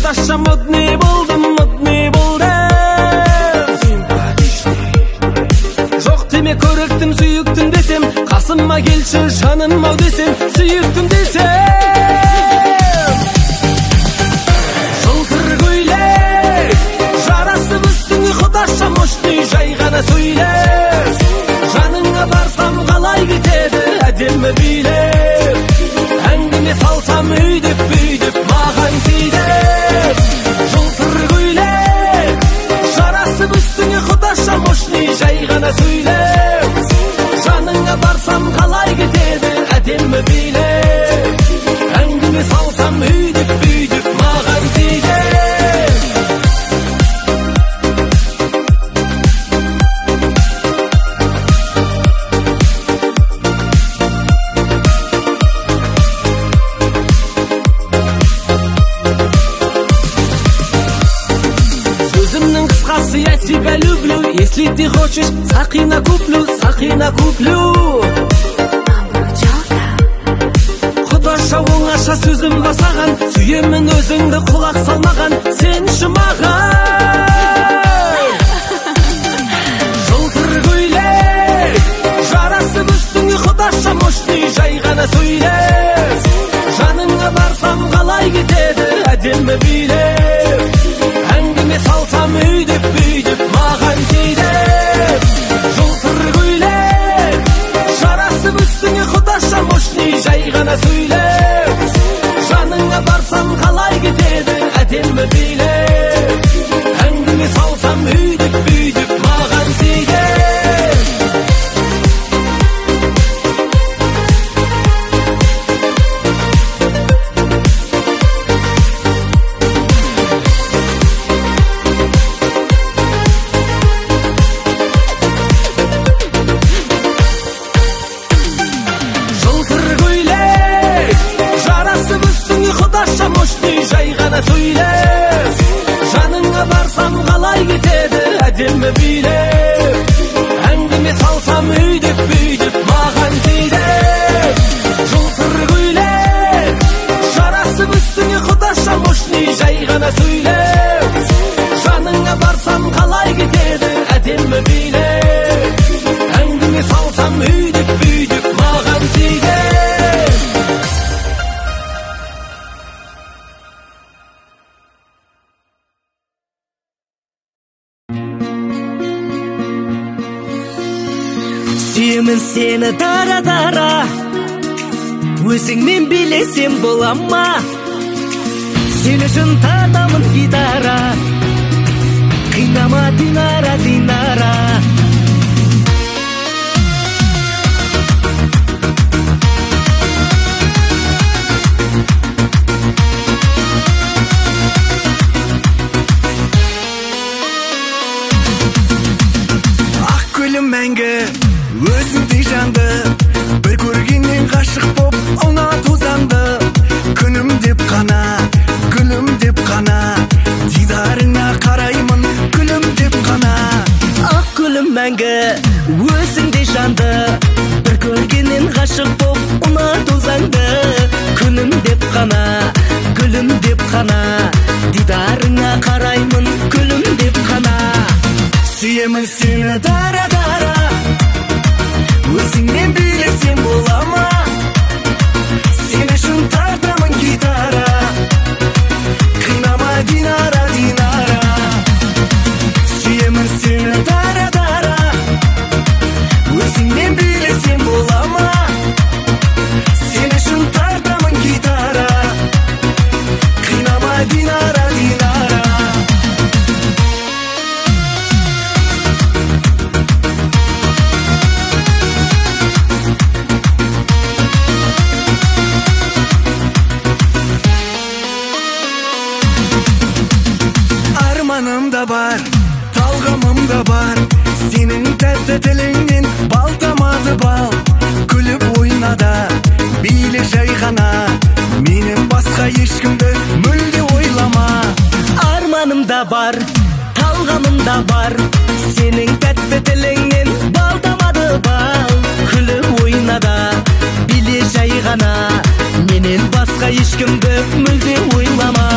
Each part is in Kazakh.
Құдаша модный болдым, жоқ деме көріктім, сүйіктім десем, қасыма келші жаным ау десем, сүйіктім десем. Жылтыр көйлек жарасып үстіңе, құдаша мощный, жай ғана сөйле. Жаныңа барсам қалай кетеді әдемі билеп, әңгіме салсам өйдеп бүйдеп маған тиді. Жылтыр көйлек жарасып үстіңе, құдаша мощный, жай ғана сөйле. Жаныңа барсам қалай кетеді әдемі билеп, әңгіме салсам өйдеп бүйдеп маған тиді. Я тебя люблю, если ты хочешь, сақина куплю, сақина куплю. Құдаша оңаша сөзім басаған, сүйемін өзіңді құлақ салмаған, сенші маған. Жылтыр көйлек жарасып үстіңе, құдаша мощный, жай ғана сөйле. Жаныңа барсам қалай кетеді әдемі билеп, әңгіме салсам өйдеп бүйдеп маған тиді. Жылтыр көйлек жарасып үстіңе, құдаша мощный, жай ғана сөйле. Жаныңа барсам қалай кетеді әдемі билеп, әңгіме салсам өйдеп бүйдеп маған тиді. Жай ғана сөйле. Жаныңа барсам қалай кетеді әдемі билеп, әңгіме салсам өйдеп бүйдеп маған тиді. Жылтыр көйлек жарасып үстіңе, құдаша мощный, жай ғана сөйле. Жаныңа барсам қалай кетеді әдемі билеп, әңгіме салсам өйдеп бүйдеп маған тиді. Сүйемін сені дара-дара, өзіңмен билесем бола ма? Сен үшін тартамын гитара, қинама Динара, Динара. Ақ гүлім мәңгі өзіңдей жанды, бір көргеннен ғашық боп ұнату заңды. Күнім деп қана, гүлім деп қана, дидарыңа қараймын гүлім деп қана. Ақ гүлім мәңгі өзіңдей жанды, бір көргеннен ғашық боп ұнату заңды. Күнім деп қана, гүлім деп қана, дидарыңа қараймын гүлім деп қана. Сүйемін сені дара-дара, өзіңмен билесем бола ма? Сен үшін тартамын гитара, қинама Динара, Динара. Сүйемін сені дара-дара, өзіңмен билесем бола ма? Сен үшін тартамын гитара, қинама Динара, Динара. Арманым да бар, талғамым да бар, сенің тәтті тіліңнен бал тамады бал. Күліп ойнада, биле жай ғана, менен басқа ешкімді мүлде ойлама. Арманым да бар, талғамым да бар, сенің тәтті тіліңнен бал тамады бал. Күліп ойнада, биле жай ғана, менен басқа ешкімді мүлде ойлама.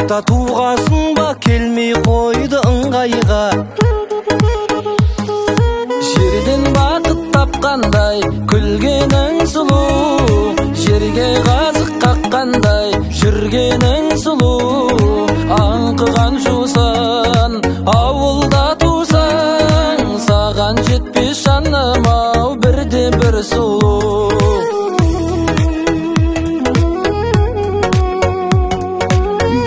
Бақта туғасын ба келмей қойды ыңғайға. Жерден бақыт тапқандай күлгенің сұлу, жерге қазық қаққандай жүргенің сұлу. Аңқыған жусан ауылда тусаң, саған жетпес жаным ау бірде бір сұлу.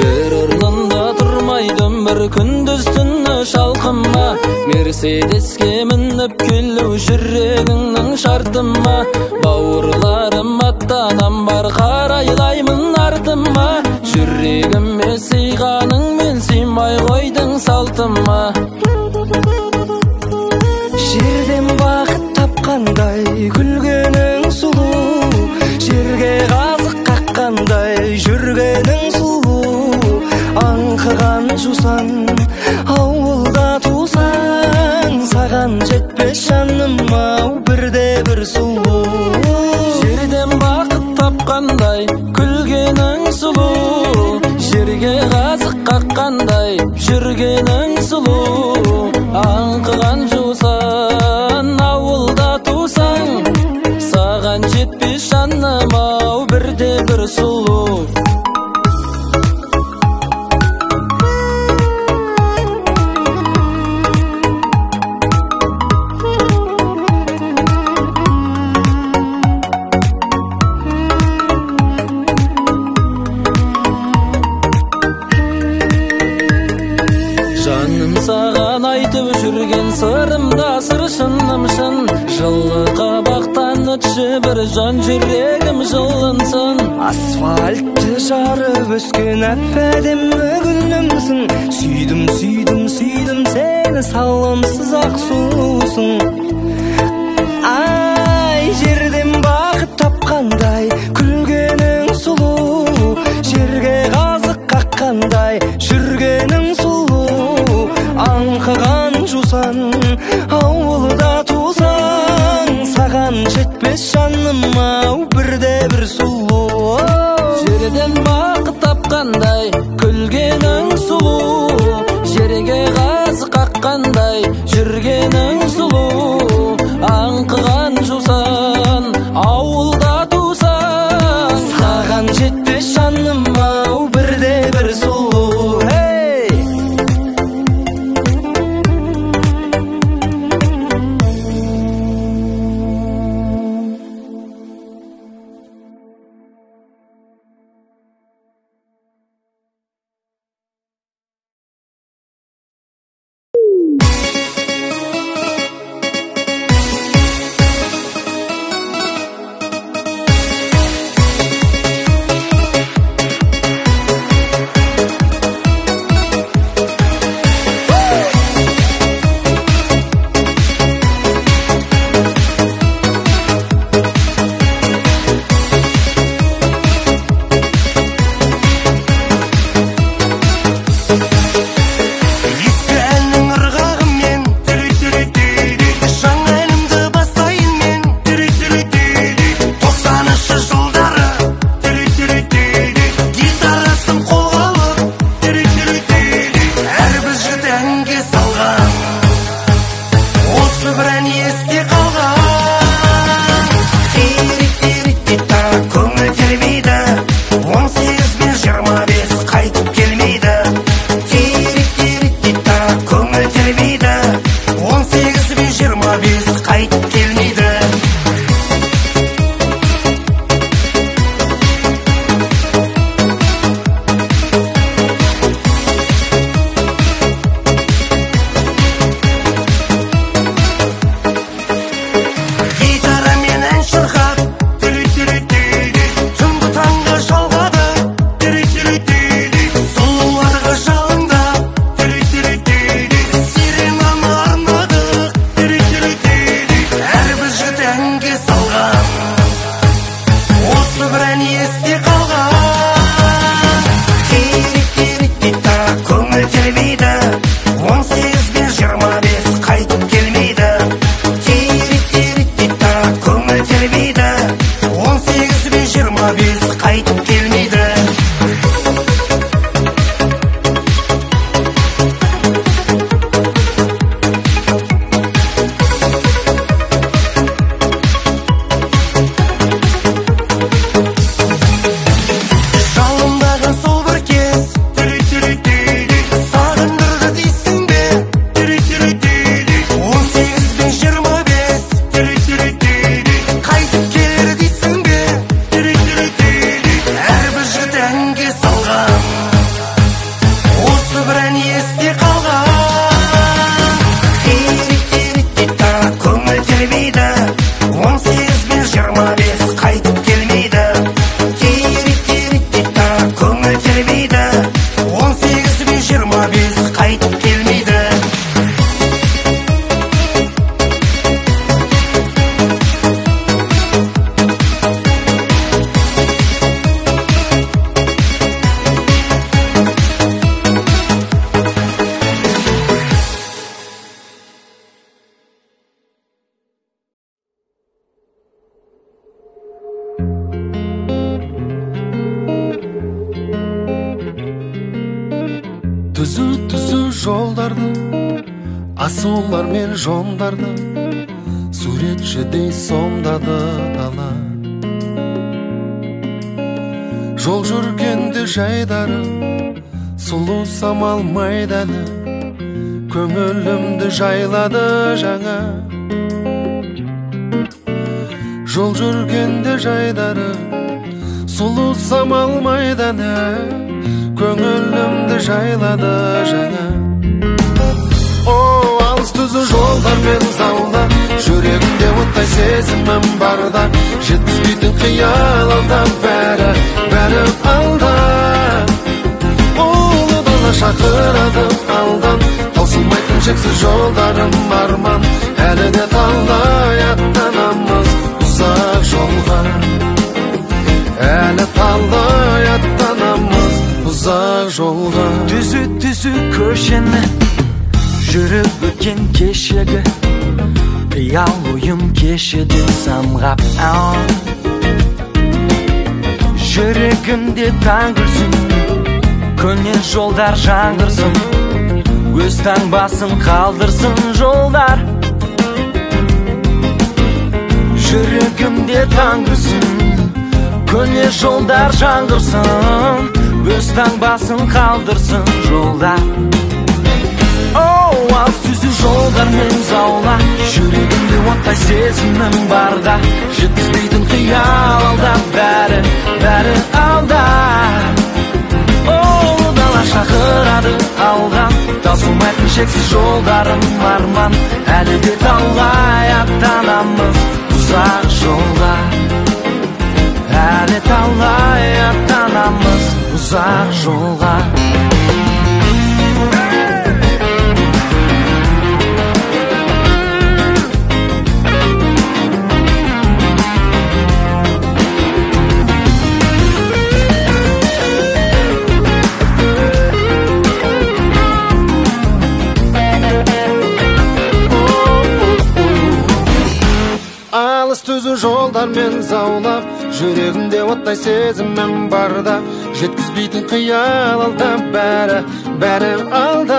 Бір орнында тұрмайдым бір күндіз түні шалқыма, Мерседеске мініп келу жүрегіңнің шартыма. Бауырларым аттанам бар қарайлаймын артыма, жүрегіме сыйғаның мен сыймай қойдың салтыма. Жерден бақыт тапқандай күлгенің сұлу, жерге қазық қаққандай жүргенің сұлу. Аңқыған жусан ауылда тусаң, саған жетпес жаным ау бірде бір сұлу. Жерден бақыт тапқандай күлгенің сұлу, жерге қазық қаққандай жүргенің сұлу. Аңқыған жусан ауылда тусаң, саған жетпес жаным ау бірде бір сұлу. Жаным саған айтып жүрген сырымда сыр шыным шын, жылы қабақтан өтші бір жан жүрегім жылынсын. Асфальтты жарып өскен әп-әдемі гүлімсің, сүйдім, сүйдім, сүйдім сені, салонсыз ақ сұлусың. Ай, жерден бақыт тапқандай күлгенің сұлу, жерге қазық қаққандай жүргенің сұлу. Аңқыған жусан ауылда тусаң, саған жетпес жаным ау бірде бір сұлу. Жерден бақыт тапқандай күлгенің сұлу, жерге қазық қаққандай жүргенің сұлу. Аңқыған жусан ауылда тусаң, саған жетпес жаным ау бірде бір сұлу. түзу жолдарды, асулар мен жондарды, суретшідей сомдады дала. Жол жүргенде жайдары, сұлу самал майданы, көңілімді жайлады жаңа. Жол жүргенде жайдары, сұлу самал майданы, көңілімді жайлады жаңа. О, алыс түзу жолдар мен заулар, жүрегімде оттай сезімім барда, жеткізбейтін қиял алда, бәрі алда. Ұлы дала шақырады алдан, таусылмайтын шексіз жолдарым арман, әлі де талай аттанамыз ұзақ жолға. Әлі талай аттанамыз ұзақ жолға. Түзу көшені жүріп өткен кешегі, қиял ойым кешеді самғап. Жүрегімде таң күлсін, көне жолдар жаңғырсын, өз таңбасын қалдырсын жолдар. Жүрегімде таң күлсін, көне жолдар жаңғырсын, өз таңбасын қалдырсын жолдар. Алыс түзу жолдар мен заула, жүрегімде оттай сезімім барда, жеткізбейтін қиял алда, бәрі алда. Ұлы дала шақырады алған, таусылмайтын шексіз жолдарым арман, әлі де талай аттанамыз ұзақ жолға. Әлі талай аттанамыз ұзақ жолға. Алыс түзу жолдар мен заулап, жүрегімде оттай сезімім барда, жеткізбейтін қиял алда, бәрі алда.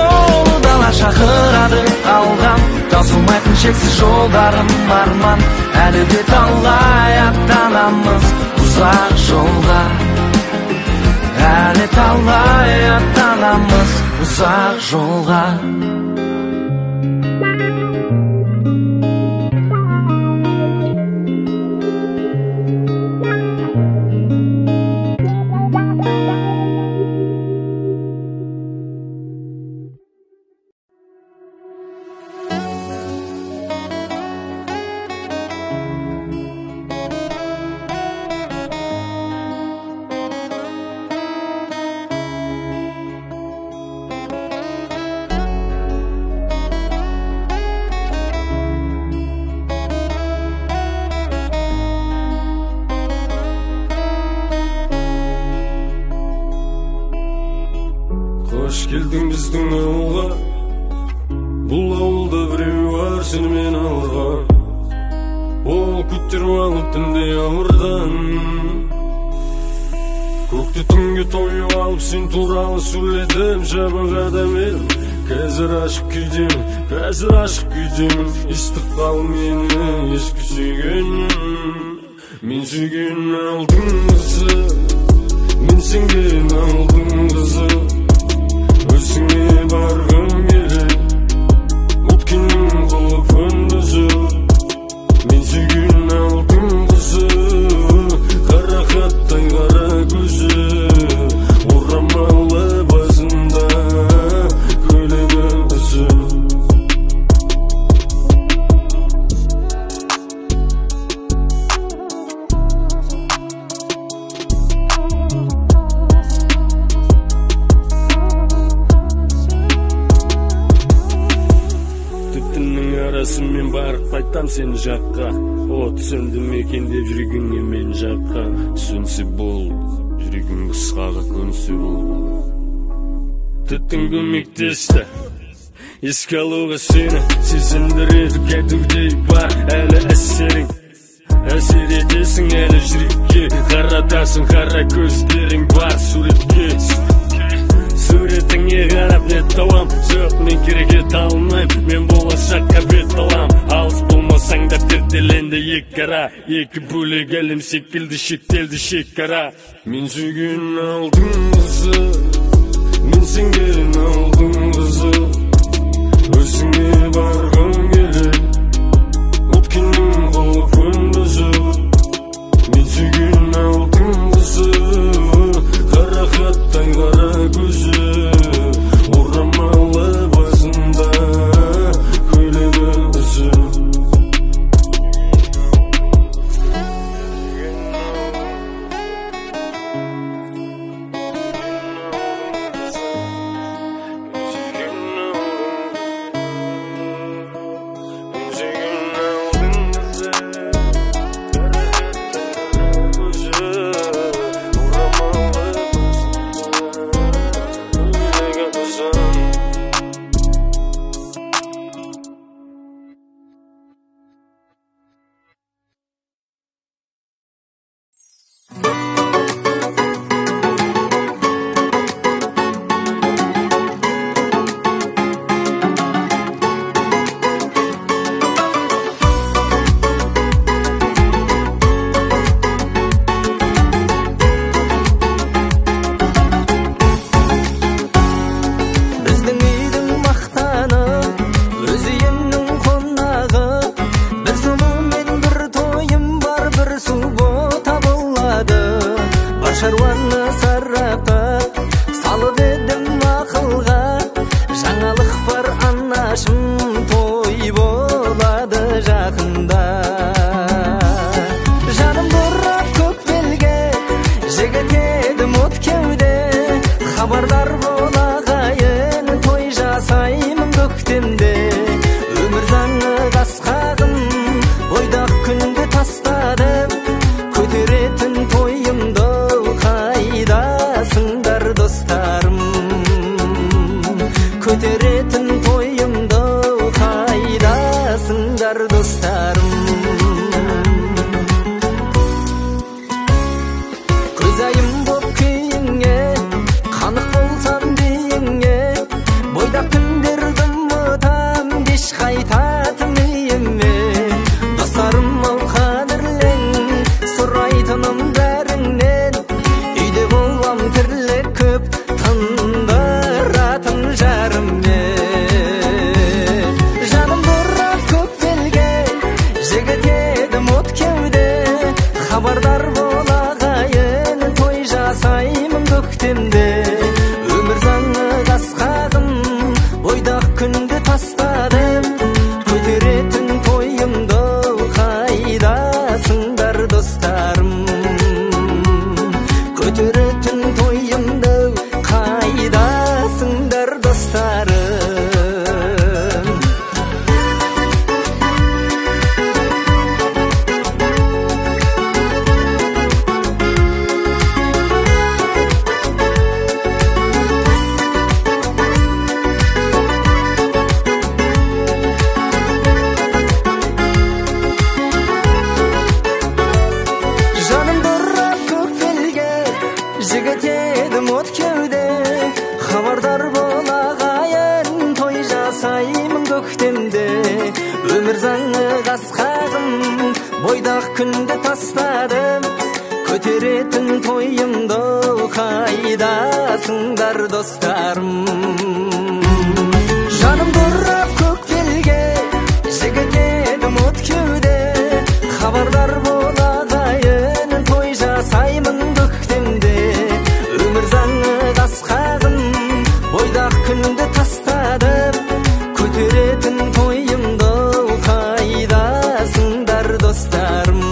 Ұлы дала шақырады алған, таусылмайтын шексіз жолдарым арман, әлі де талай аттанамыз ұзақ жолға. Әлі талай аттанамыз ұзақ жолға. Қош келдің біздің ауылға, бұл ауылда біреу бар сенімен алған. Ол көтеріп алып түнде ауырдан, көкті түнге тойып алып сен туралы сөйледім. Жабығада мен қазір ашық күйдемін, ыстық қал мені ескі сүйгенім. Мен сүйген алдың қызы, мен сенген алдың қызы, өзіңе барғым келеді, өткеннің қылып өндізі. Мен сүйген алдың қызы, қарақаттай қара көзі, орамалы басында көйлегі қызы. Мен барып қайтам сені жаққа, от сөнді мекендеп жүрегіңе мен жаққан. Сөнсе бол, жүрегің қысқаға көнсе бол. Түттің көмектесті, еске алуға сені, сезімдіреді кәдімдей бар әлі әсерің. Әсер етесің әлі жүрекке, қаратасың қара көздерің бар суретке. Сеңе қарап не табам, жоқ мен керекет алмайм, мен болашаққа бет алам. Алыс болмасаң да перделенді екі ара, екі бөлек әлем секілді шектелді шекара. Мен сүйген алдың қызы, мен сенген алдың қызы, өзіңе барғым келеді, өткеннің қолы күндізі. Мен сүйген алдың қызы, қарақаттай қара көзі, орамалы басында көйлегі үзі. Шаруаны сарапып, салып едім ақылға, жаңалық бар анашым, той болады жақында. Жаным бұрап көк белге, жігіт едім от кеуде, хабардар болағайын, той жасаймын көктемде. Өмір заңы қасқағым, бойдақ күнді тастадым, көтеретін тойымды қайдасыңдар достарым, көтеретін тойымды қайдасыңдар достарым. Көзайым боп күйіңе, қанық болсам дейіңе, бойдақ күндерді ұмытам, кеш қайтатын үйіме. Достарым ау қадірлен, сұрайтыным бәріңнен, үйде болам тірлік көп, тындыратын жарыммен. Жаным бұрап көк белге, жігіт едім от кеуде, хабардар болағайын, той жасаймын көктемде. Өмір заңы қасқағым, бойдақ күнді тастадым, көтеретін тойымды қайдасыңдар достарым, көтеретін тойымды қайдасыңдар достарым. Жаным бұрап көк белге, жігіт едім от кеуде, хабардар болағайын, той жасаймын көктемде. Өмір заңы қасқағым, бойдақ күнді тастадым, көтеретін тойымды қайдасыңдар достарым. Жаным бұрап көк белге, жігіт едім от кеуде, хабардар болағайын, той жасаймын көктемде. Өмір заңы қасқағым, бойдақ күнді тастадым, көтеретін тойымды қайдасыңдар достарым,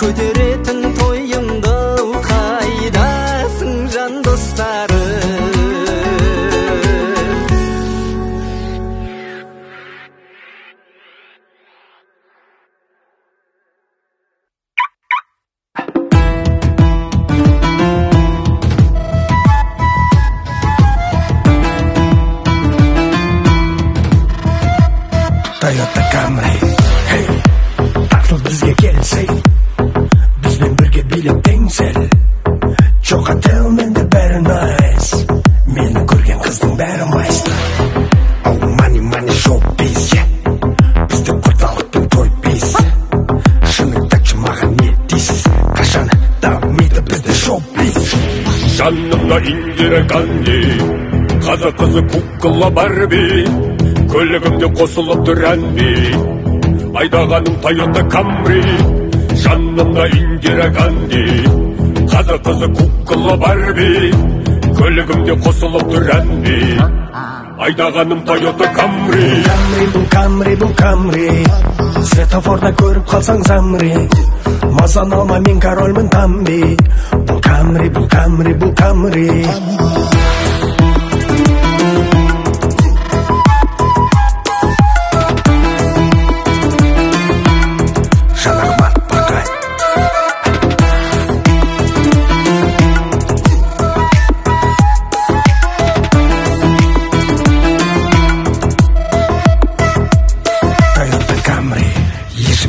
көтеретін тойымды қайдасың жан достарым. Toyota Camry, hey, тартыл бізге келсең, бізбен бірге билеп теңсел. Жоқ отел менде бәрі nice, дейсіз, қашан дамиды бізде шоу-биз. Жанымда Индира Ганди, қазақ қызы кукла Барби, көлігімде қосылып тұр әнби, айдағаным Toyota Camry. Жанымда Индира Ганди, қазақ қызы кукла Барби, көлігімде қосылып тұр әнби, айдағаным Toyota Camry. Бұл Camry, светофорда көріп қалсаң замри, мазан алма, мен корольмін тамби. Бұл Camry.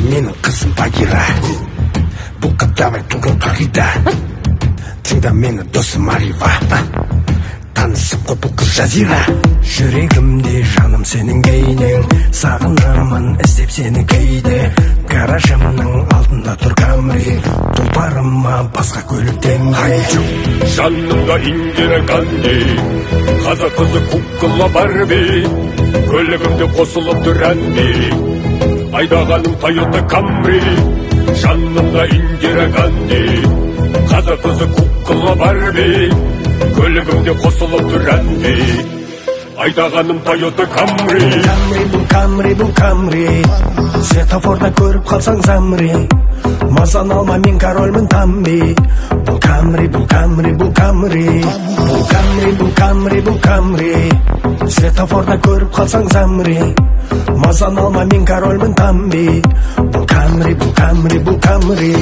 Менің қызым Багира, бұл қадавай туған қағида. Тыңда мені досым Арива, танысып қой бұл қыз Жазира. Жүрегімде жаным сенің бейнең, сағынамын іздеп сені кейде. Гаражымның алдында тұр Camry, тұлпарыма басқа көліктен қайчу. Жанымда Индира Ганди, қазақ қызы кукла Барби, көлігімде қосылып тұр әнби, айдағаным Toyota Camry. Жанымда Индира Ганди, қазақ қызы кукла Барби, көлігімде қосылып тұр әнби, айдағаным Toyota Camry. Бұл Camry, светофорда көріп қалсаң замри, мазан алма, мен корольмін тамби. Бұл Camry, светофорда көріп қалсаң замри, мазан алма, мен корольмін тамби. Бұл Camry.